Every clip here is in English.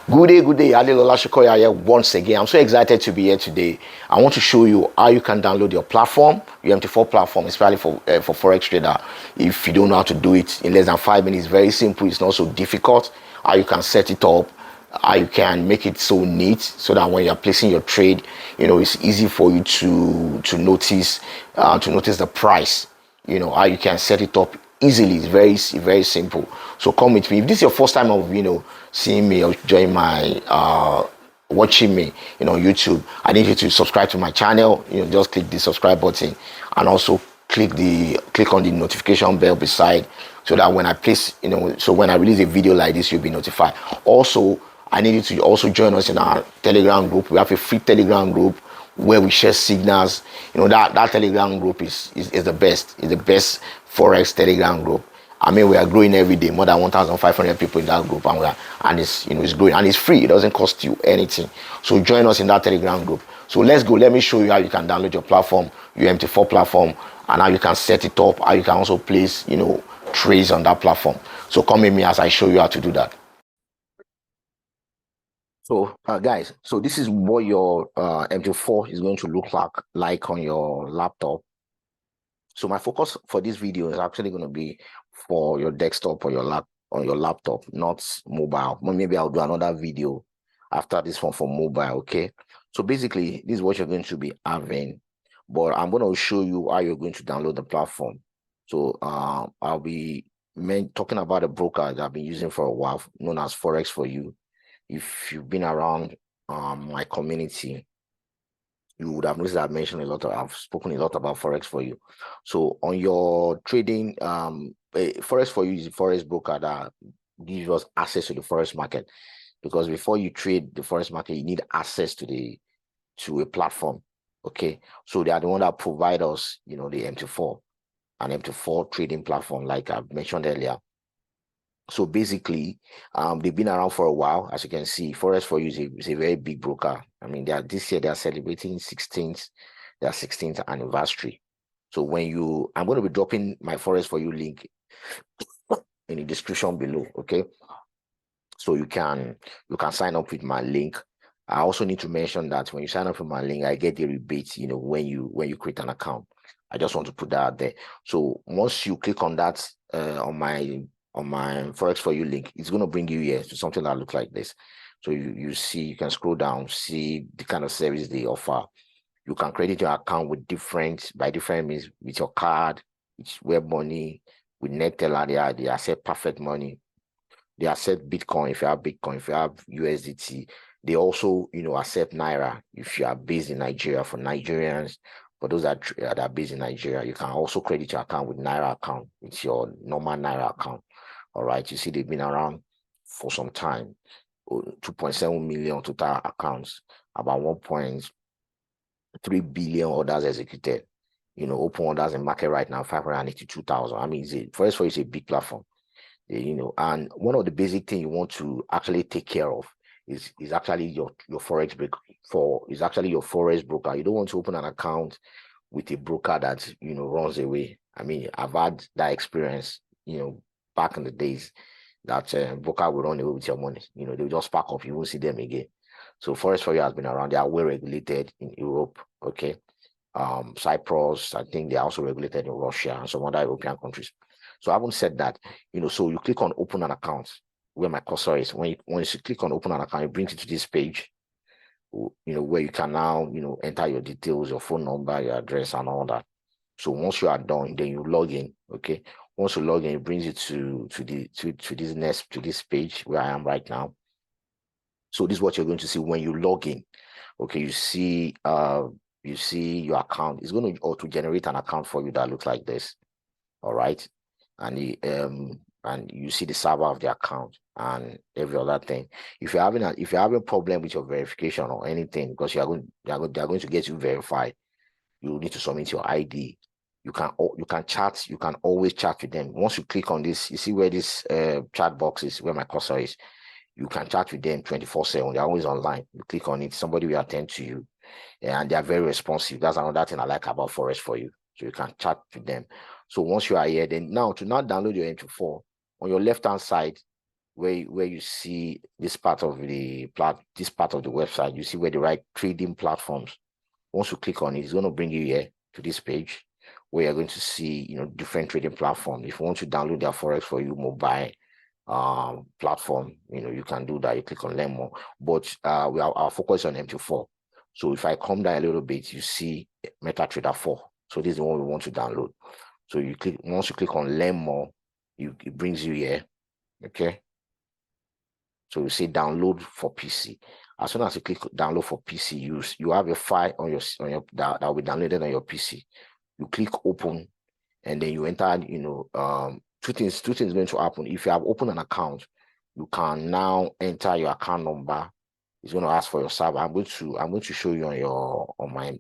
Good day, Adelola Shokoya here once again. I'm so excited to be here today. I want to show you how you can download your platform, your MT4 platform, especially for Forex trader. If you don't know how to do it in less than 5 minutes, very simple. It's not so difficult. How you can set it up, how you can make it so neat so that when you're placing your trade, it's easy for you to notice the price. How you can set it up easily. It's very simple. So come with me. If this is your first time of seeing me or joining my watching me on YouTube, I need you to subscribe to my channel. Just click the subscribe button and also click on the notification bell beside, so that when I place so when I release a video like this, you'll be notified. Also, I need you to also join us in our Telegram group. We have a free Telegram group where we share signals. That Telegram group is the best. It's the best Forex Telegram group. I mean, we are growing every day, more than 1,500 people in that group, and it's growing, and it's free. It doesn't cost you anything. So join us in that Telegram group. So let's go. Let me show you how you can download your platform, your MT4 platform, and how you can set it up. How you can also place, trades on that platform. So come with me as I show you how to do that. So guys, so this is what your MT4 is going to look like on your laptop. So my focus for this video is actually going to be for your desktop or your laptop, not mobile. Maybe I'll do another video after this one for mobile. Okay. So basically, this is what you're going to be having, but I'm going to show you how you're going to download the platform. So I'll be talking about a broker that I've been using for a while, known as Forex for You. If you've been around my community, you would have noticed that I've spoken a lot about Forex for You. So on your trading, Forex for You is a Forex broker that gives us access to the Forex market, because before you trade the Forex market, you need access to a platform. Okay, so they are the one that provide us, the MT4 and MT4 trading platform, like I've mentioned earlier. So basically, they've been around for a while. As you can see, Forex for You is a very big broker. I mean, this year they are celebrating their 16th anniversary. So I'm going to be dropping my Forex for You link in the description below. Okay, so you can sign up with my link. I also need to mention that when you sign up with my link, I get the rebate. When you create an account. I just want to put that out there. So once you click on that on my Forex for You link, it's going to bring you here to something that looks like this. So you can scroll down, see the kind of service they offer. You can credit your account by different means, with your card, with web money, with Neteller. They accept perfect money. They accept Bitcoin if you have Bitcoin, if you have USDT. They also, accept Naira if you are based in Nigeria. For Nigerians, for those that are based in Nigeria, you can also credit your account with Naira account, with your normal Naira account. All right, you see they've been around for some time. 2.7 million total accounts, about 1.3 billion orders executed. Open orders in market right now, 582,000. I mean, Forex for You is a big platform. And one of the basic things you want to actually take care of is actually your Forex broker. Is actually your Forex broker. You don't want to open an account with a broker that runs away. I mean, I've had that experience. Back in the days, that broker will run away with your money. They'll just pack up. You won't see them again. So Forex for You has been around. They are well regulated in Europe. Okay. Cyprus, I think they're also regulated in Russia and some other European countries. So having said that, so you click on open an account where my cursor is. When you click on open an account, it brings you to this page, where you can now, enter your details, your phone number, your address, and all that. So once you are done, then you log in. Okay. Once you log in, it brings you to this page where I am right now. So this is what you're going to see when you log in. Okay, you see your account. It's going to auto generate an account for you that looks like this. All right, and you see the server of the account and every other thing. If you're having a problem with your verification or anything, because they are going to get you verified, you need to submit your ID. You can always chat with them. Once you click on this, you see where this chat box is, where my cursor is. You can chat with them 24/7. They're always online. You click on it, somebody will attend to you, and they are very responsive. That's another thing I like about Forex for You. So you can chat with them. So once you are here, then to download your MT4, on your left hand side, where you see this part of the website, you see where they write trading platforms. Once you click on it, it's going to bring you here to this page where you're going to see, different trading platforms. If you want to download their forex for you mobile platform, you can do that. You click on learn more, but our focus on MT4. So if I come down a little bit, you see MetaTrader 4. So this is the one we want to download. So once you click on learn more, it brings you here. Okay. So you say download for PC. As soon as you click download for PC, you have a file on your that will be downloaded on your PC. You click open, and then you enter. Two things going to happen. If you have opened an account, you can now enter your account number. It's going to ask for your server. I'm going to show you on my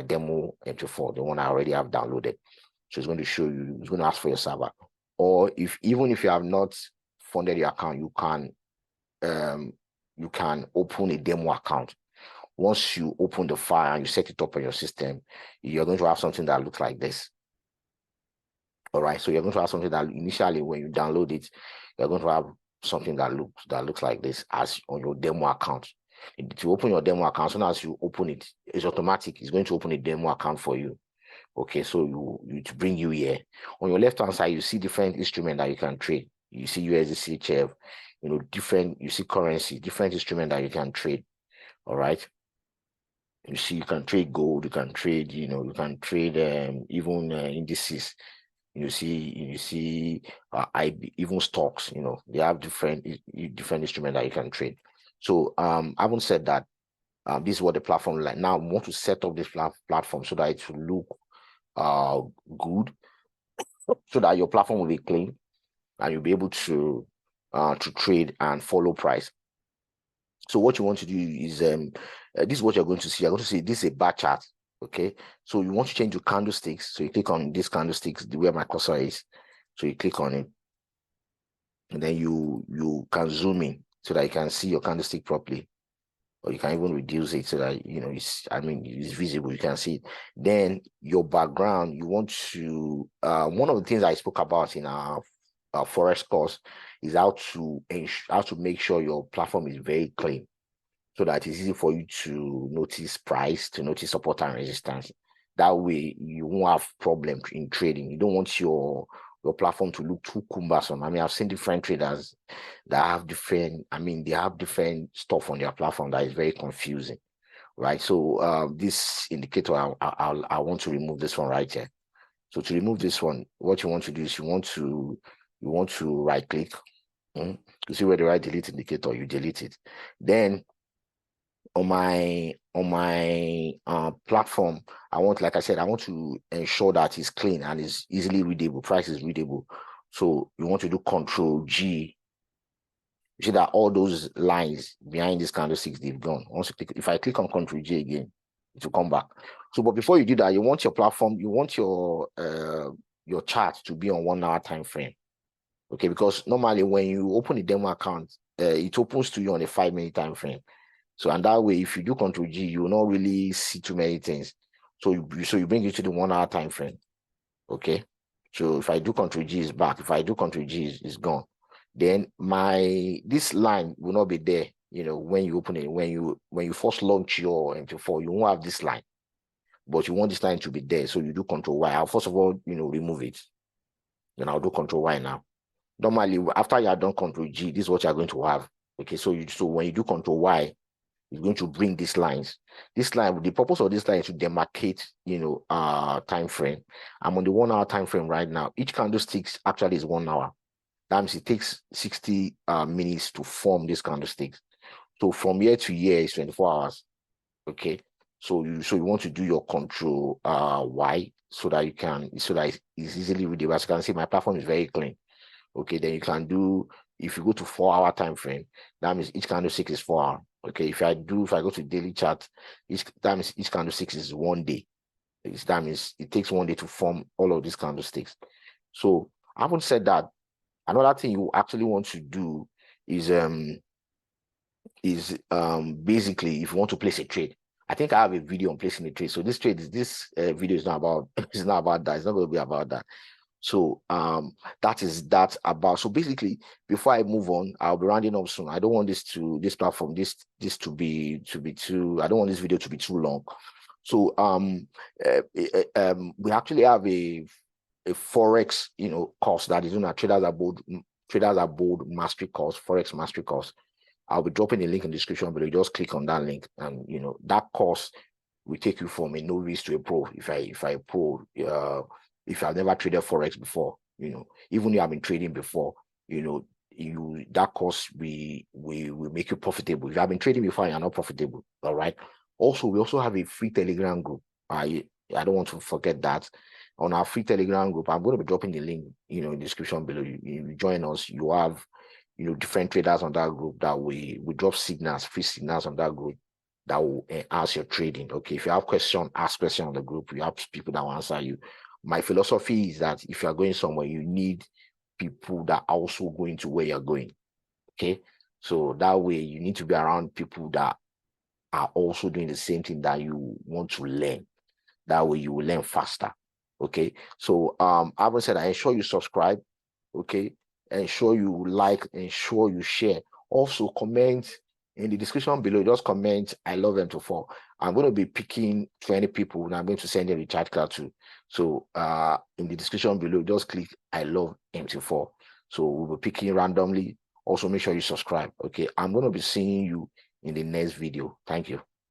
demo MT4, the one I already have downloaded. So it's going to show you. It's going to ask for your server. Or even if you have not funded your account, you can open a demo account. Once you open the file and you set it up on your system, you're going to have something that looks like this. All right, so you're going to have something that initially when you download it, you're going to have something that looks like this as on your demo account. To open your demo account, as soon as you open it, it's automatic. It's going to open a demo account for you. Okay, so you to bring you here. On your left hand side, you see different instruments that you can trade. You see USD, CHF, you see currency, different instruments that you can trade. All right. You see, you can trade gold, you can trade, you can trade even indices. You see even stocks, they have different instruments that you can trade. So having said that, this is what the platform like. Now we want to set up this platform so that it will look good, so that your platform will be clean and you'll be able to trade and follow price. So what you want to do is this is what you're going to see. You're going to see this is a bar chart. Okay, so you want to change to candlesticks. So you click on this candlesticks, where my cursor is. So you click on it, and then you can zoom in so that you can see your candlestick properly, or you can even reduce it so that it's visible. You can see it. Then your background, you want to one of the things I spoke about in our forex course is how to make sure your platform is very clean, so that it's easy for you to notice price, to notice support and resistance. That way you won't have problem in trading. You don't want your platform to look too cumbersome. I've seen different traders that have different, they have different stuff on their platform that is very confusing, right? So this indicator, I want to remove this one right here. So to remove this one, what you want to do is you want to right click. You see where the right delete indicator, you delete it. Then on my platform, like I said, I want to ensure that it's clean and is easily readable. Price is readable. So you want to do Control G. You see that all those lines behind this candlesticks, they've gone. Once you click, if I click on Control G again, it will come back. So, but before you do that, you want your platform, you want your chart to be on 1 hour time frame. Okay, because normally when you open a demo account, it opens to you on a 5-minute time frame. So, and that way, if you do Control G, you will not really see too many things. So you bring it to the 1 hour time frame. Okay. So if I do Control G, is back. If I do Control G, is gone. Then this line will not be there. When you open it, when you first launch your MT4, you won't have this line, but you want this line to be there. So you do Control Y. I'll first of all, remove it. Then I'll do Control Y now. Normally, after you are done Control G, this is what you're going to have. Okay. So when you do Control Y, it's going to bring these lines. This line, the purpose of this line is to demarcate, time frame. I'm on the 1 hour time frame right now. Each candlestick actually is 1 hour. That means it takes 60 minutes to form these candlesticks. So from year to year is 24 hours. Okay. So you want to do your Control Y so that it's easily readable. As you can see, my platform is very clean. Okay, then you can do, if you go to 4 hour time frame, that means each candlestick is 4 hours. Okay, if I go to daily chart, that means each candlestick is 1 day. That means it takes 1 day to form all of these candlesticks. So having said that, another thing you actually want to do is basically if you want to place a trade. I think I have a video on placing a trade. So this video is not about it's not about that. It's not going to be about that. So that is that about. So basically, before I move on, I'll be rounding up soon. I don't want this platform to be too. I don't want this video to be too long. So we actually have a forex course that is on our traders are bold mastery course, forex mastery course. I'll be dropping a link in the description below. Just click on that link, and that course will take you from a novice to a pro. If I pro, if I've never traded forex before, even if I've been trading before, that course we will make you profitable. If you have been trading before and you're not profitable, all right. Also, we also have a free Telegram group. I don't want to forget that. On our free Telegram group, I'm going to be dropping the link, in the description below. You join us. You have, different traders on that group that we drop signals, free signals on that group that will enhance your trading. Okay, if you have questions, ask questions on the group. You have people that will answer you. My philosophy is that if you're going somewhere, you need people that are also going to where you're going. Okay, so that way you need to be around people that are also doing the same thing that you want to learn. That way you will learn faster. Okay, so having said that, ensure you subscribe. Okay, ensure you like, ensure you share. Also comment in the description below. Just comment I love MT4. I'm going to be picking 20 people and I'm going to send them the chat card to. So in the description below, just click I love MT4. So we'll be picking randomly. Also make sure you subscribe. Okay, I'm going to be seeing you in the next video. Thank you.